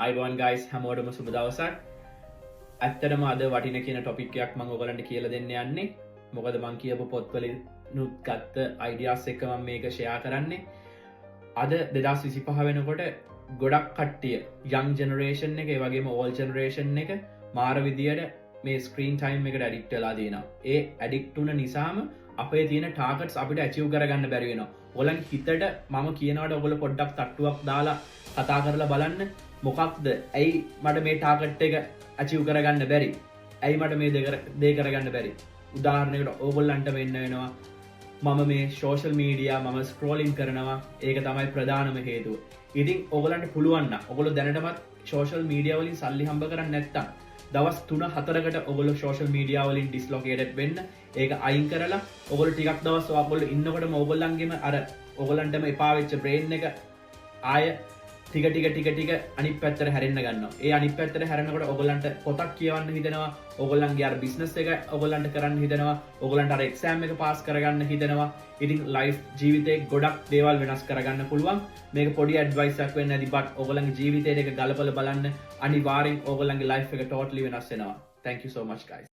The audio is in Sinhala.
අයිබෝන් ගයිස් හැමෝටම සුබ දවසක්. ඇත්තටම අද වටින කියන ටොපික් එකක් මම ඔයගලන්ට කියලා දෙන්න යන්නේ. මොකද මං කියපු පොත්වලින් නුත් ගත්ත අයිඩියාස් එක්ක මම මේක ෂෙයා කරන්නේ. අද 2025 වෙනකොට ගොඩක් කට්ටිය යං ජෙනරේෂන් එක, ඒ වගේම ඕල් ජෙනරේෂන් එක මාර විදියට මේ ස්ක්‍රීන් ටයිම් එකට ඇඩික්ට් වෙලා තියෙනවා. ඒ ඇඩික්ට් වුණ නිසාම අපේ තියෙන ටාගට්ස් අපිට ඇචීව් කරගන්න බැරි වෙනවා. ඔයගලන් හිතට මම කියනවාට ඔයගොල්ලෝ පොඩ්ඩක් තට්ටුවක් දාලා කතා කරලා බලන්න. මොකක්ද ඇයි මට මේ ටාගට් එක ඇචීව් කරගන්න බැරි, ඇයි මට මේ දේ කරගන්න බැරි. උදාහරණයකට ඕගොල්ලන්ට වෙන්න වෙනවා මම මේ සෝෂල් මීඩියා මම ස්ක්‍රෝලින් කරනවා, ඒක තමයි ප්‍රධානම හේතුව. ඉතින් ඔයගොල්ලන්ට පුළුවන් නම් ඔයගොල්ලෝ දැනටමත් සෝෂල් මීඩියා වලින් සල්ලි හම්බ කරන්නේ නැත්තම් දවස් 3-4කට ඔයගොල්ලෝ සෝෂල් මීඩියා වලින් ඩිස්ලොකේටඩ් වෙන්න. ඒක අයින් කරලා ඔයගොල්ලෝ ටිකක් දවස් ඔයගොල්ලෝ ඉන්නකොටම ඔයගොල්ලන්ගේම අර ඔයගොල්ලන්ටම එපා වෙච්ච බ්‍රේන් එක ආය ටික අනිත් පැත්තට හැරෙන්න ගන්නවා. ඒ අනිත් පැත්තට හැරෙනකොට ඔයගොල්ලන්ට පොතක් කියවන්න හිතෙනවා, ඔයගොල්ලන්ගේ අර බිස්නස් එක ඔයගොල්ලන්ට කරන්න හිතෙනවා, ඔයගොල්ලන්ට අර එක්සෑම් එක පාස් කරගන්න හිතෙනවා. ඉතින් ලයිෆ් ජීවිතේ ගොඩක් දේවල් වෙනස් කරගන්න පුළුවන්. මේක පොඩි ඇඩ්වයිස් එකක් වෙන්න ඇති, බට් ඔයගොල්ලන්ගේ ජීවිතේට ඒක ගලපලා බලන්න. අනිවාර්යෙන් ඔයගොල්ලන්ගේ ලයිෆ් එක ටෝටලි වෙනස් වෙනවා. Thank you so much guys.